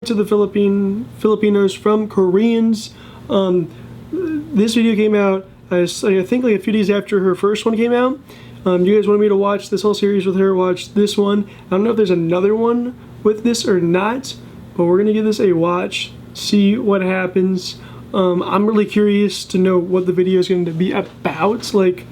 To the Filipinos from Koreans. This video came out, I think, like a few days after her first one came out. You guys wanted me to watch this whole series with her, watch this one. I don't know if there's another one with this or not, but we're gonna give this a watch, see what happens. I'm really curious to know what the video is going to be about, like,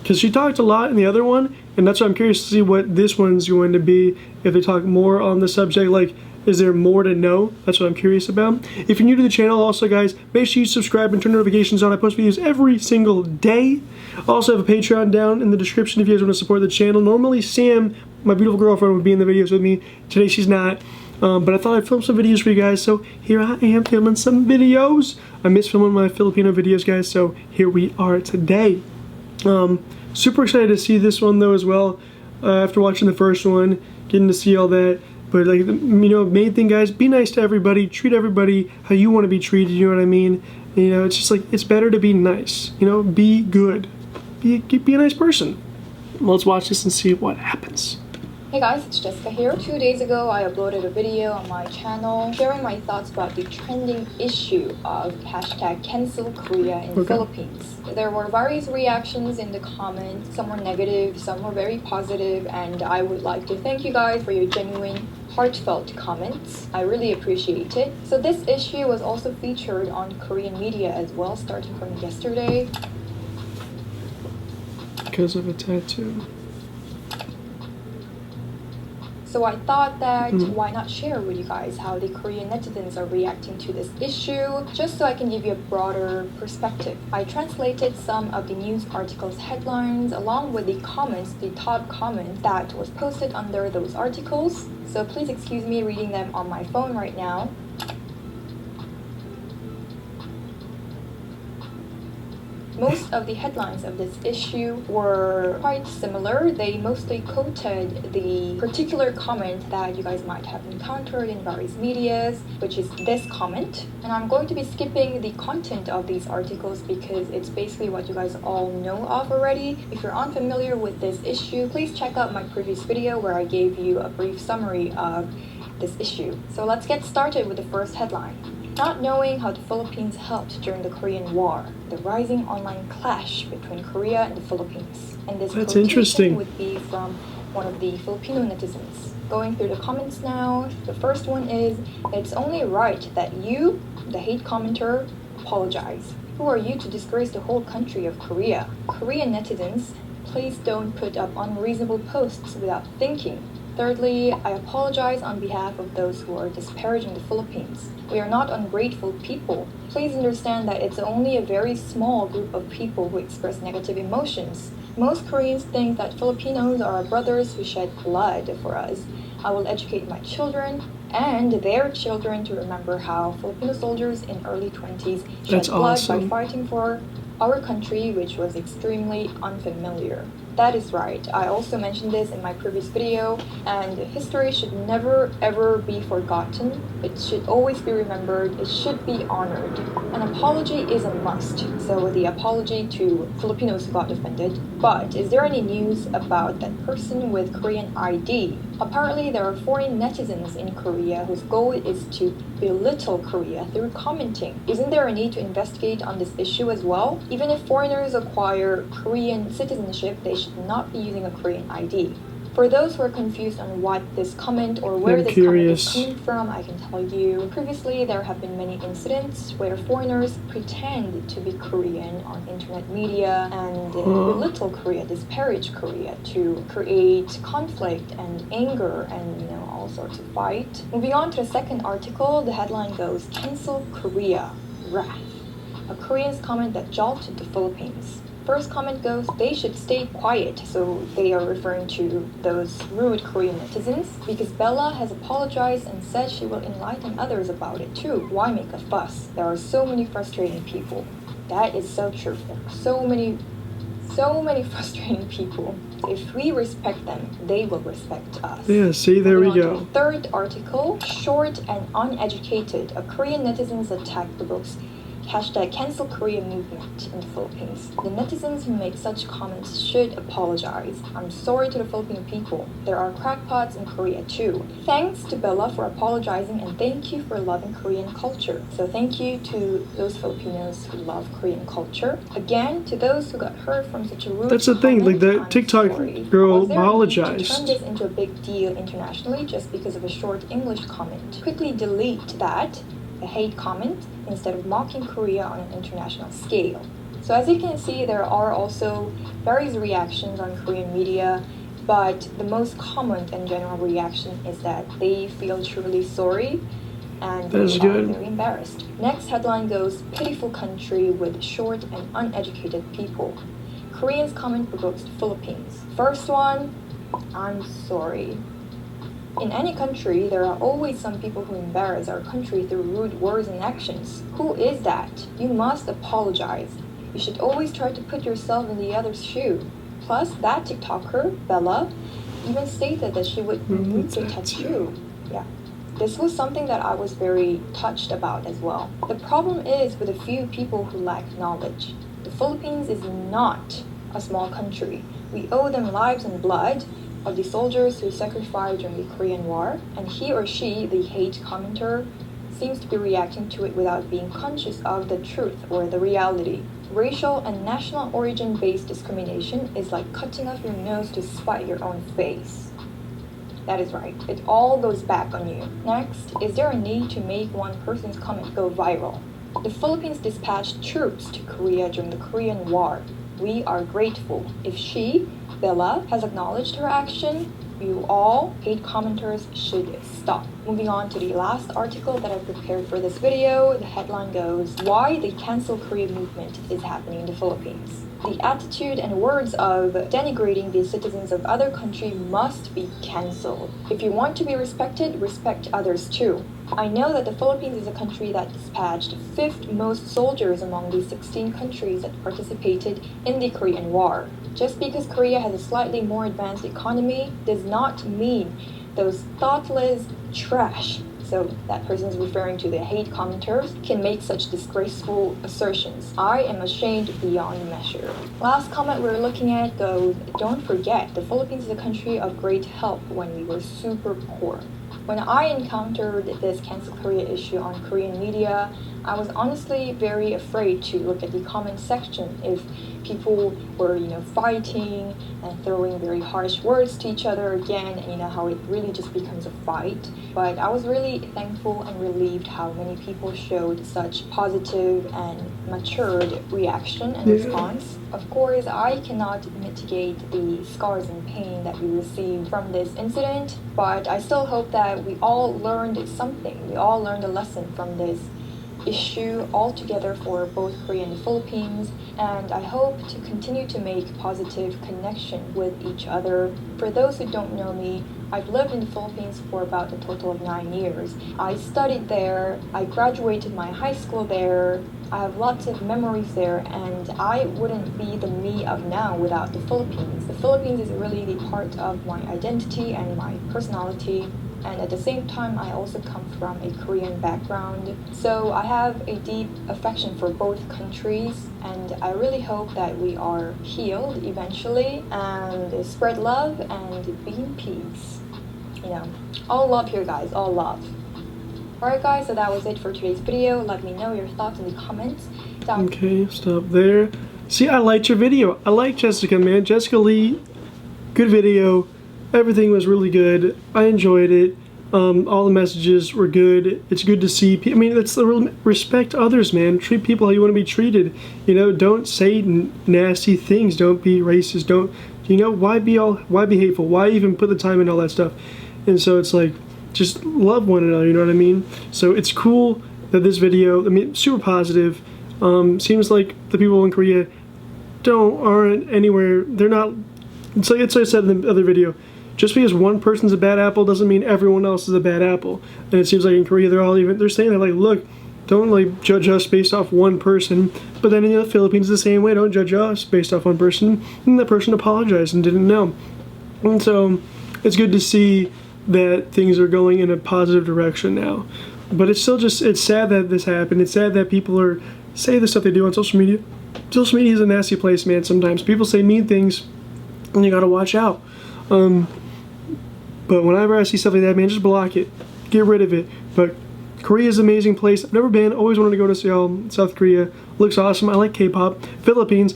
because she talked a lot in the other one, and that's why I'm curious to see what this one's going to be, if they talk more on the subject, like, is there more to know? That's what I'm curious about. If you're new to the channel, also guys, make sure you subscribe and turn notifications on. I post videos every single day. I also have a Patreon down in the description if you guys want to support the channel. Normally Sam, my beautiful girlfriend, would be in the videos with me. Today she's not. But I thought I'd film some videos for you guys, so here I am filming some videos. I miss filming my Filipino videos, guys, so here we are today. Super excited to see this one though as well. After watching the first one, getting to see all that. But like, main thing, guys, be nice to everybody, treat everybody how you want to be treated, you know what I mean? It's just like, it's better to be nice, be good, be a nice person. Let's watch this and see what happens. Hey guys, it's Jessica here. 2 days ago, I uploaded a video on my channel sharing my thoughts about the trending issue of hashtag cancel Korea in the Philippines. There were various reactions in the comments. Some were negative, some were very positive, and I would like to thank you guys for your genuine, heartfelt comments. I really appreciate it. So this issue was also featured on Korean media as well, starting from yesterday. Because of a tattoo. So I thought that why not share with you guys how the Korean netizens are reacting to this issue, just so I can give you a broader perspective. I translated some of the news articles' headlines along with the comments, the top comment that was posted under those articles. So please excuse me reading them on my phone right now. Most of the headlines of this issue were quite similar. They mostly quoted the particular comment that you guys might have encountered in various medias, which is this comment. And I'm going to be skipping the content of these articles because it's basically what you guys all know of already. If you're unfamiliar with this issue, please check out my previous video where I gave you a brief summary of this issue. So let's get started with the first headline. Not knowing how the Philippines helped during the Korean War, the rising online clash between Korea and the Philippines. And this That's interesting. Would be from one of the Filipino netizens. Going through the comments now, the first one is, it's only right that you, the hate commenter, apologize. Who are you to disgrace the whole country of Korea? Korean netizens, please don't put up unreasonable posts without thinking. Thirdly, I apologize on behalf of those who are disparaging the Philippines. We are not ungrateful people. Please understand that it's only a very small group of people who express negative emotions. Most Koreans think that Filipinos are our brothers who shed blood for us. I will educate my children and their children to remember how Filipino soldiers in early 20s shed blood by fighting for our country, which was extremely unfamiliar. That is right. I also mentioned this in my previous video, and history should never ever be forgotten. It should always be remembered. It should be honored. An apology is a must. So the apology to Filipinos who got offended. But is there any news about that person with Korean ID? Apparently there are foreign netizens in Korea whose goal is to belittle Korea through commenting. Isn't there a need to investigate on this issue as well? Even if foreigners acquire Korean citizenship, they should not be using a Korean ID. For those who are confused on what this comment or where this comment is coming from, I can tell you, previously there have been many incidents where foreigners pretend to be Korean on internet media and belittle Korea, disparage Korea to create conflict and anger and all sorts of fight. Moving on to the second article, the headline goes, Cancel Korea, Wrath. A Korean's comment that jolted the Philippines. First comment goes, they should stay quiet. So they are referring to those rude Korean netizens because Bella has apologized and said she will enlighten others about it too. Why make a fuss? There are so many frustrating people. That is so true. There are so many frustrating people. If we respect them, they will respect us. Yeah, see, there we go. Third article, short and uneducated. A Korean netizens attack the books Hashtag cancel Korea movement in the Philippines. The netizens who make such comments should apologize. I'm sorry to the Filipino people. There are crackpots in Korea too. Thanks to Bella for apologizing, and thank you for loving Korean culture. So thank you to those Filipinos who love Korean culture. Again, to those who got hurt from such a rude That's the thing, like, comment, that I'm TikTok sorry. girl Was there a need to apologized. turn this into a big deal internationally just because of a short English comment? Quickly delete that, a hate comment, instead of mocking Korea on an international scale. So as you can see, there are also various reactions on Korean media, but the most common and general reaction is that they feel truly sorry and That's they good. are very embarrassed. Next headline goes, pitiful country with short and uneducated people. Koreans comment provokes the Philippines. First one, I'm sorry. In any country, there are always some people who embarrass our country through rude words and actions. Who is that? You must apologize. You should always try to put yourself in the other's shoe. Plus, that TikToker, Bella, even stated that she would remove the tattoo. Yeah. This was something that I was very touched about as well. The problem is with a few people who lack knowledge. The Philippines is not a small country. We owe them lives and blood of the soldiers who sacrificed during the Korean War, and he or she, the hate commenter, seems to be reacting to it without being conscious of the truth or the reality. Racial and national origin-based discrimination is like cutting off your nose to spite your own face. That is right. It all goes back on you. Next, is there a need to make one person's comment go viral? The Philippines dispatched troops to Korea during the Korean War. We are grateful. If she, Bella, has acknowledged her action, you all hate commenters should stop. Moving on to the last article that I prepared for this video, the headline goes, Why the Cancel Korea movement is happening in the Philippines. The attitude and words of denigrating the citizens of other country must be cancelled. If you want to be respected, respect others too. I know that the Philippines is a country that dispatched fifth most soldiers among the 16 countries that participated in the Korean War. Just because Korea has a slightly more advanced economy does not mean those thoughtless trash, so that person is referring to the hate commenters, can make such disgraceful assertions. I am ashamed beyond measure. Last comment we're looking at goes, don't forget, the Philippines is a country of great help when we were super poor. When I encountered this cancel Korea issue on Korean media, I was honestly very afraid to look at the comment section if people were, fighting and throwing very harsh words to each other again, and how it really just becomes a fight. But I was really thankful and relieved how many people showed such positive and matured reaction and response. Of course, I cannot mitigate the scars and pain that we received from this incident, but I still hope that we all learned something. We all learned a lesson from this issue altogether for both Korea and the Philippines, and I hope to continue to make positive connection with each other. For those who don't know me, I've lived in the Philippines for about a total of 9 years. I studied there, I graduated my high school there, I have lots of memories there, and I wouldn't be the me of now without the Philippines. The Philippines is really the part of my identity and my personality. And at the same time, I also come from a Korean background. So I have a deep affection for both countries, and I really hope that we are healed eventually and spread love and be in peace. All love here, guys, all love. Alright guys, so that was it for today's video. Let me know your thoughts in the comments. Okay, stop there. See, I liked your video. I like Jessica, man. Jessica Lee, good video. Everything was really good. I enjoyed it. All the messages were good. It's good to see. That's the real respect others, man. Treat people how you want to be treated. Don't say nasty things. Don't be racist. Don't. Why be hateful? Why even put the time in all that stuff? And so it's like, just love one another. You know what I mean? So it's cool that this video. Super positive. Seems like the people in Korea aren't anywhere. They're not. It's like I said in the other video. Just because one person's a bad apple doesn't mean everyone else is a bad apple. And it seems like in Korea they're saying that, like, look, don't judge us based off one person. But then in the Philippines the same way, don't judge us based off one person. And that person apologized and didn't know. And so it's good to see that things are going in a positive direction now. But it's still it's sad that this happened. It's sad that people are say the stuff they do on social media. Social media is a nasty place, man. Sometimes people say mean things, and you gotta watch out. But whenever I see stuff like that, man, just block it, get rid of it. But Korea is an amazing place. I've never been. Always wanted to go to Seoul, South Korea. Looks awesome. I like K-pop. Philippines.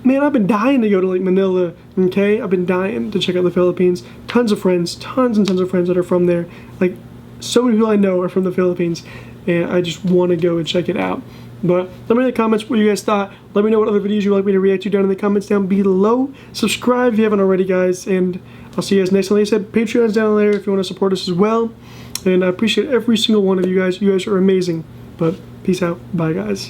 Man, I've been dying to go to like Manila, okay? I've been dying to check out the Philippines. Tons of friends, tons and tons of friends that are from there. Like, so many people I know are from the Philippines, and I just want to go and check it out. But let me know in the comments what you guys thought. Let me know what other videos you'd like me to react to down in the comments down below. Subscribe if you haven't already, guys, and I'll see you guys next time. Like I said, Patreon's down there if you want to support us as well. And I appreciate every single one of you guys. You guys are amazing. But peace out. Bye, guys.